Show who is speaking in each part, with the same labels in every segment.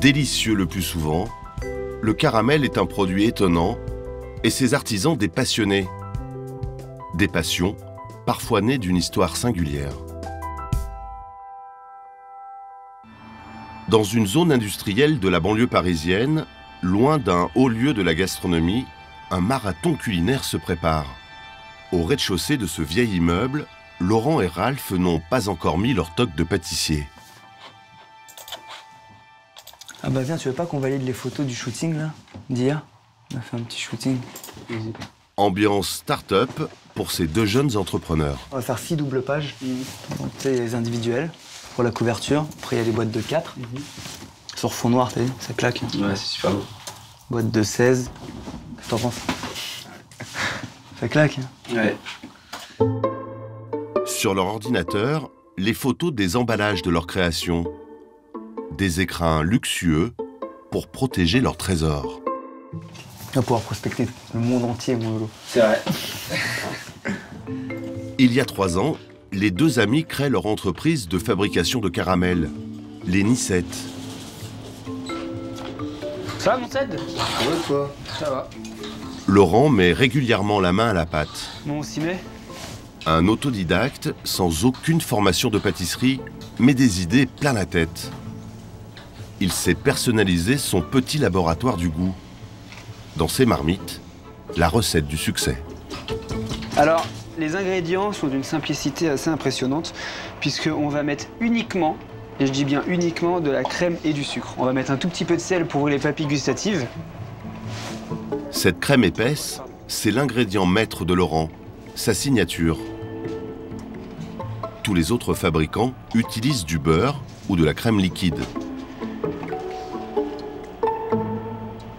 Speaker 1: Délicieux le plus souvent, le caramel est un produit étonnant et ses artisans des passionnés. Des passions, parfois nées d'une histoire singulière. Dans une zone industrielle de la banlieue parisienne, loin d'un haut lieu de la gastronomie, un marathon culinaire se prépare. Au rez-de-chaussée de ce vieil immeuble, Laurent et Ralph n'ont pas encore mis leur toque de pâtissier.
Speaker 2: Ah bah viens, tu veux pas qu'on valide les photos du shooting là, d'hier? On a fait un petit shooting.
Speaker 1: Ambiance start-up pour ces deux jeunes entrepreneurs.
Speaker 2: On va faire 6 doubles pages, donc c'est les individuels pour la couverture. Après il y a les boîtes de 4. Sur fond noir, t'as vu, ça claque.
Speaker 3: Ouais, c'est super beau.
Speaker 2: Boîte de 16. Qu'est-ce que t'en penses? Ça claque.
Speaker 3: Ouais.
Speaker 1: Sur leur ordinateur, les photos des emballages de leur création. Des écrins luxueux pour protéger leur trésor.
Speaker 2: On va pouvoir prospecter le monde entier, mon Lolo.
Speaker 3: C'est vrai.
Speaker 1: Il y a 3 ans, les deux amis créent leur entreprise de fabrication de caramel, les Nicettes.
Speaker 4: Ça va, mon Ced?
Speaker 3: Ouais, toi.
Speaker 4: Ça va.
Speaker 1: Laurent met régulièrement la main à la pâte.
Speaker 4: Bon, on s'y met?
Speaker 1: Un autodidacte sans aucune formation de pâtisserie, mais des idées plein la tête. Il sait personnaliser son petit laboratoire du goût. Dans ses marmites, la recette du succès.
Speaker 4: Alors, les ingrédients sont d'une simplicité assez impressionnante, puisqu'on va mettre uniquement, et je dis bien uniquement, de la crème et du sucre. On va mettre un tout petit peu de sel pour ouvrir les papilles gustatives.
Speaker 1: Cette crème épaisse, c'est l'ingrédient maître de Laurent, sa signature. Tous les autres fabricants utilisent du beurre ou de la crème liquide.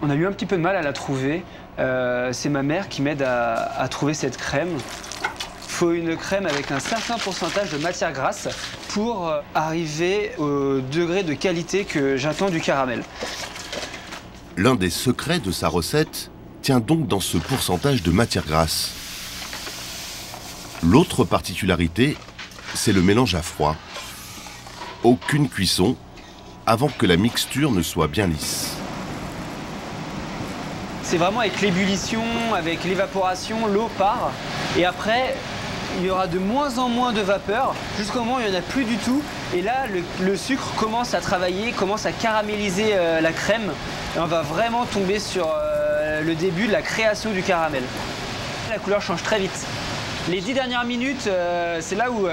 Speaker 4: On a eu un petit peu de mal à la trouver. C'est ma mère qui m'aide à trouver cette crème. Il faut une crème avec un certain pourcentage de matière grasse pour arriver au degré de qualité que j'attends du caramel.
Speaker 1: L'un des secrets de sa recette tient donc dans ce pourcentage de matière grasse. L'autre particularité, c'est le mélange à froid. Aucune cuisson avant que la mixture ne soit bien lisse.
Speaker 4: C'est vraiment avec l'ébullition, avec l'évaporation, l'eau part. Et après, il y aura de moins en moins de vapeur, jusqu'au moment où il n'y en a plus du tout. Et là, le sucre commence à travailler, commence à caraméliser la crème. Et on va vraiment tomber sur le début de la création du caramel. La couleur change très vite. Les 10 dernières minutes, c'est là où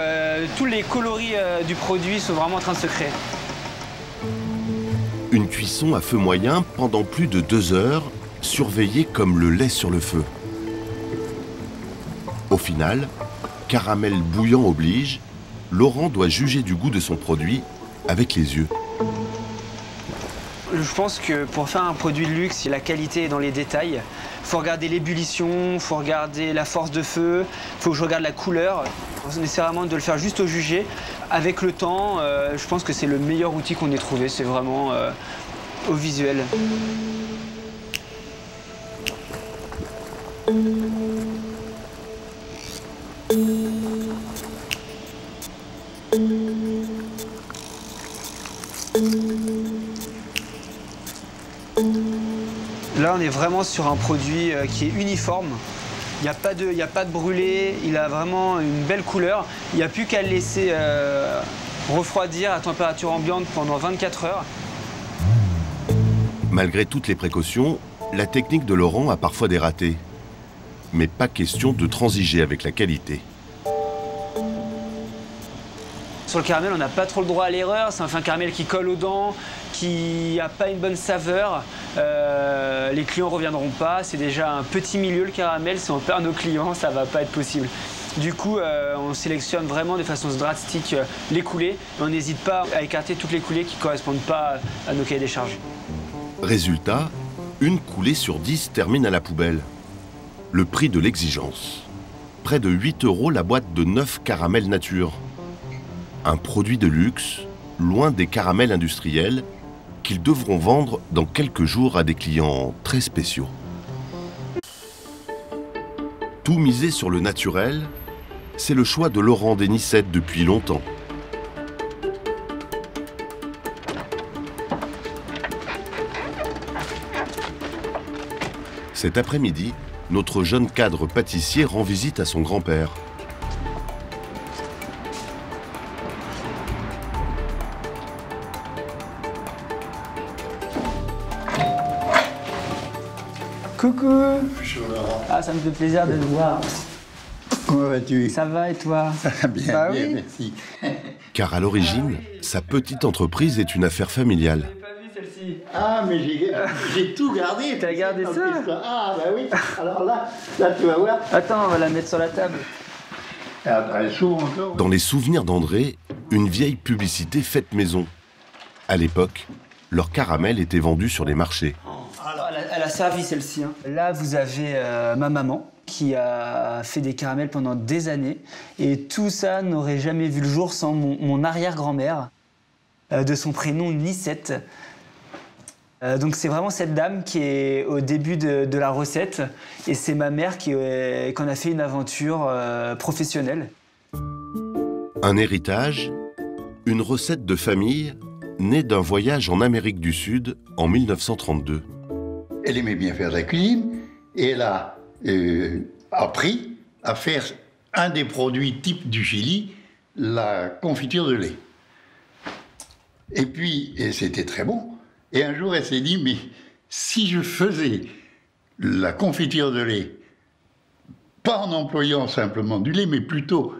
Speaker 4: tous les coloris du produit sont vraiment en train de se créer.
Speaker 1: Une cuisson à feu moyen pendant plus de 2 heures, surveillée comme le lait sur le feu. Au final, caramel bouillant oblige, Laurent doit juger du goût de son produit avec les yeux.
Speaker 4: Je pense que pour faire un produit de luxe, la qualité est dans les détails. Il faut regarder l'ébullition, il faut regarder la force de feu, il faut que je regarde la couleur. On essaie vraiment de le faire juste au jugé. Avec le temps, je pense que c'est le meilleur outil qu'on ait trouvé, c'est vraiment au visuel. Là, on est vraiment sur un produit qui est uniforme. Il n'y a pas de brûlé, il a vraiment une belle couleur. Il n'y a plus qu'à le laisser refroidir à température ambiante pendant 24 heures.
Speaker 1: Malgré toutes les précautions, la technique de Laurent a parfois des ratés. Mais pas question de transiger avec la qualité.
Speaker 4: Sur le caramel, on n'a pas trop le droit à l'erreur. C'est un caramel qui colle aux dents, qui n'a pas une bonne saveur. Les clients ne reviendront pas. C'est déjà un petit milieu, le caramel. Si on perd nos clients, ça ne va pas être possible. Du coup, on sélectionne vraiment de façon drastique les coulées. Et on n'hésite pas à écarter toutes les coulées qui ne correspondent pas à nos cahiers des charges.
Speaker 1: Résultat, une coulée sur 10 termine à la poubelle. Le prix de l'exigence. Près de 8 € la boîte de 9 caramels nature. Un produit de luxe, loin des caramels industriels, qu'ils devront vendre dans quelques jours à des clients très spéciaux. Tout miser sur le naturel, c'est le choix de Laurent des Nicettes depuis longtemps. Cet après-midi, notre jeune cadre pâtissier rend visite à son grand-père.
Speaker 4: Coucou. Ah, ça me fait plaisir de te voir.
Speaker 3: Comment vas-tu?
Speaker 4: Ça va et toi?
Speaker 3: Bien,
Speaker 4: Bah
Speaker 3: bien,
Speaker 4: oui.
Speaker 3: merci.
Speaker 1: Car à l'origine, sa petite entreprise est une affaire familiale.
Speaker 4: J'ai pas vu celle-ci.
Speaker 3: Ah, mais j'ai tout gardé.
Speaker 4: T'as gardé
Speaker 3: En
Speaker 4: ça?
Speaker 3: plus, ah, bah oui. Alors là, tu vas voir.
Speaker 4: Attends, on va la mettre sur la table.
Speaker 3: Elle s'ouvre encore.
Speaker 1: Dans les souvenirs d'André, une vieille publicité faite maison. À l'époque, leur caramel était vendu sur les marchés.
Speaker 4: Elle a servi celle-ci. Hein. Là, vous avez ma maman qui a fait des caramels pendant des années. Et tout ça n'aurait jamais vu le jour sans mon arrière-grand-mère, de son prénom Nicette. Donc c'est vraiment cette dame qui est au début de la recette. Et c'est ma mère qui en a fait une aventure professionnelle.
Speaker 1: Un héritage, une recette de famille née d'un voyage en Amérique du Sud en 1932.
Speaker 3: Elle aimait bien faire de la cuisine et elle a appris à faire un des produits types du Chili, la confiture de lait. Et puis, c'était très bon. Et un jour, elle s'est dit, mais si je faisais la confiture de lait, pas en employant simplement du lait, mais plutôt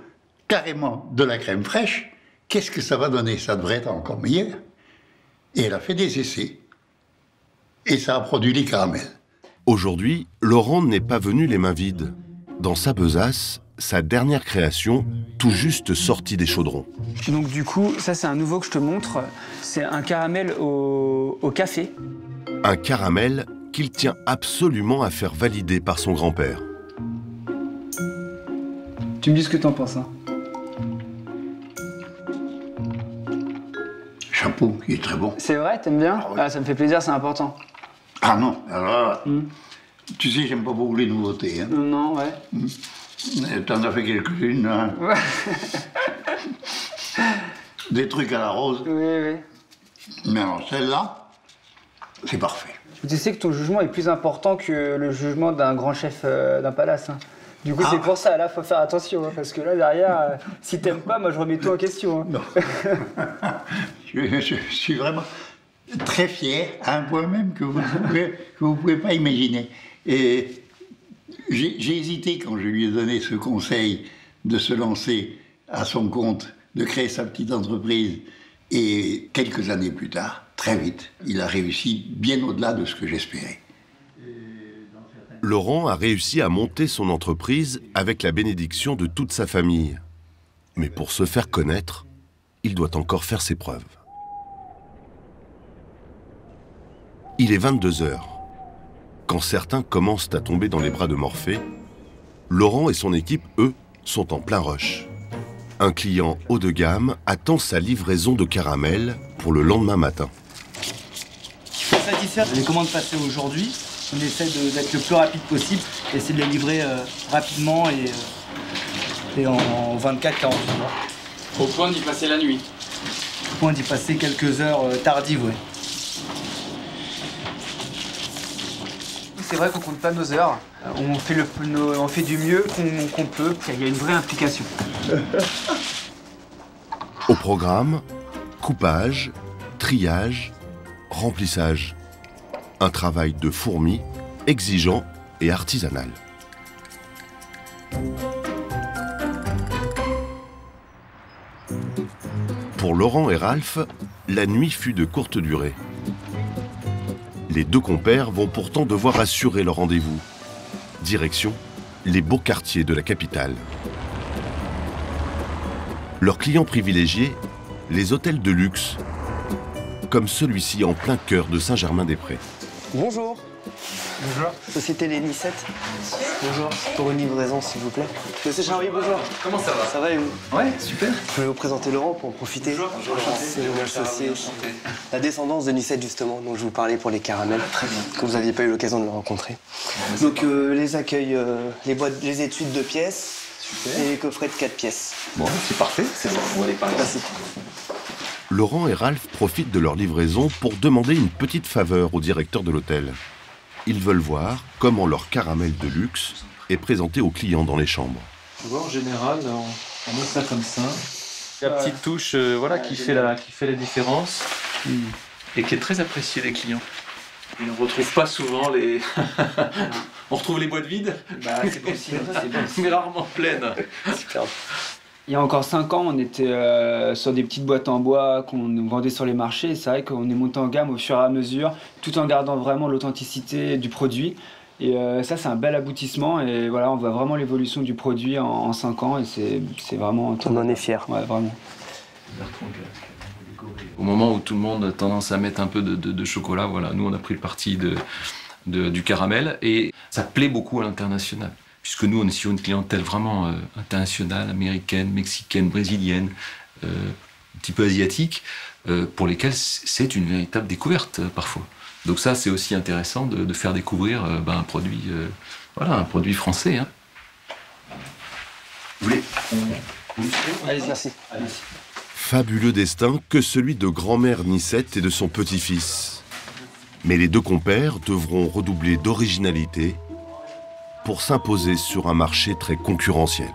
Speaker 3: carrément de la crème fraîche, qu'est-ce que ça va donner? Ça devrait être encore meilleur. Et elle a fait des essais. Et ça a produit les caramels.
Speaker 1: Aujourd'hui, Laurent n'est pas venu les mains vides. Dans sa besace, sa dernière création, tout juste sortie des chaudrons.
Speaker 4: Donc du coup, ça c'est un nouveau que je te montre. C'est un caramel au café.
Speaker 1: Un caramel qu'il tient absolument à faire valider par son grand-père.
Speaker 4: Tu me dis ce que t'en penses, hein.
Speaker 3: Chapeau, il est très bon.
Speaker 4: C'est vrai, t'aimes bien?
Speaker 3: Ah oui.
Speaker 4: Ah, ça me fait plaisir, c'est important.
Speaker 3: Ah non, alors, tu sais, j'aime pas beaucoup les nouveautés. Hein.
Speaker 4: Non, ouais.
Speaker 3: T'en as fait quelques-unes, hein.
Speaker 4: Ouais.
Speaker 3: Des trucs à la rose.
Speaker 4: Oui, oui.
Speaker 3: Mais alors, celle-là, c'est parfait.
Speaker 4: Tu sais que ton jugement est plus important que le jugement d'un grand chef d'un palace. Hein. Du coup, c'est pour ça, là, faut faire attention, hein, parce que là, derrière, si t'aimes pas, moi, je remets tout en question. Hein.
Speaker 3: Non. je suis vraiment très fier, à un point même que vous pouvez pas imaginer. Et j'ai hésité quand je lui ai donné ce conseil de se lancer à son compte, de créer sa petite entreprise. Et quelques années plus tard, très vite, il a réussi bien au-delà de ce que j'espérais.
Speaker 1: Laurent a réussi à monter son entreprise avec la bénédiction de toute sa famille. Mais pour se faire connaître, il doit encore faire ses preuves. Il est 22 h. Quand certains commencent à tomber dans les bras de Morphée, Laurent et son équipe, eux, sont en plein rush. Un client haut de gamme attend sa livraison de caramel pour le lendemain matin.
Speaker 2: Satisfaire, les commandes passées aujourd'hui, on essaie d'être le plus rapide possible, essayer de les livrer rapidement et en 24-48 heures.
Speaker 5: Au point d'y passer la nuit.
Speaker 2: Au point d'y passer quelques heures tardives, oui. C'est vrai qu'on compte pas nos heures, on fait du mieux qu'on peut, il y a une vraie implication.
Speaker 1: Au programme, coupage, triage, remplissage. Un travail de fourmi, exigeant et artisanal. Pour Laurent et Ralph, la nuit fut de courte durée. Les deux compères vont pourtant devoir assurer leur rendez-vous. Direction, les beaux quartiers de la capitale. Leurs clients privilégiés, les hôtels de luxe, comme celui-ci en plein cœur de Saint-Germain-des-Prés.
Speaker 6: Bonjour. Bonjour. Société Les Nicettes. Bonjour. Pour une livraison, s'il vous plaît. Monsieur Charlie, bonjour.
Speaker 5: Comment ça va?
Speaker 6: Ça va et vous?
Speaker 5: Ouais, super.
Speaker 6: Je voulais vous présenter Laurent pour en profiter.
Speaker 5: Bonjour.
Speaker 6: C'est mon associé. La descendance de Nicette, justement, dont je vous parlais pour les caramels. Très bien. Que vous n'aviez pas eu l'occasion de le rencontrer. Donc, les accueils, les études de pièces et les coffrets de 4 pièces.
Speaker 5: Bon, c'est parfait. C'est bon, on va aller par là.
Speaker 6: Merci.
Speaker 1: Laurent et Ralph profitent de leur livraison pour demander une petite faveur au directeur de l'hôtel. Ils veulent voir comment leur caramel de luxe est présenté aux clients dans les chambres.
Speaker 7: Tu vois, en général, on met ça comme ça. La petite touche voilà, qui fait la différence et qui est très appréciée des clients. Et on ne retrouve pas souvent les... on retrouve les boîtes vides,
Speaker 2: C'est possible, c'est possible.
Speaker 7: mais rarement pleines.
Speaker 2: Superbe.
Speaker 4: Il y a encore 5 ans, on était sur des petites boîtes en bois qu'on nous vendait sur les marchés. C'est vrai qu'on est monté en gamme au fur et à mesure, tout en gardant vraiment l'authenticité du produit. Et ça, c'est un bel aboutissement. Et voilà, on voit vraiment l'évolution du produit en 5 ans. Et c'est vraiment...
Speaker 6: On en est fiers.
Speaker 4: Ouais, vraiment.
Speaker 7: Au moment où tout le monde a tendance à mettre un peu de chocolat, voilà, nous on a pris le parti du caramel. Et ça plaît beaucoup à l'international. Puisque nous, on est sur une clientèle vraiment internationale, américaine, mexicaine, brésilienne, un petit peu asiatique, pour lesquelles c'est une véritable découverte parfois. Donc ça, c'est aussi intéressant de faire découvrir un produit français. Hein.
Speaker 1: Vous voulez
Speaker 6: Allez, merci.
Speaker 1: Fabuleux destin que celui de grand-mère Nicette et de son petit-fils. Mais les deux compères devront redoubler d'originalité pour s'imposer sur un marché très concurrentiel.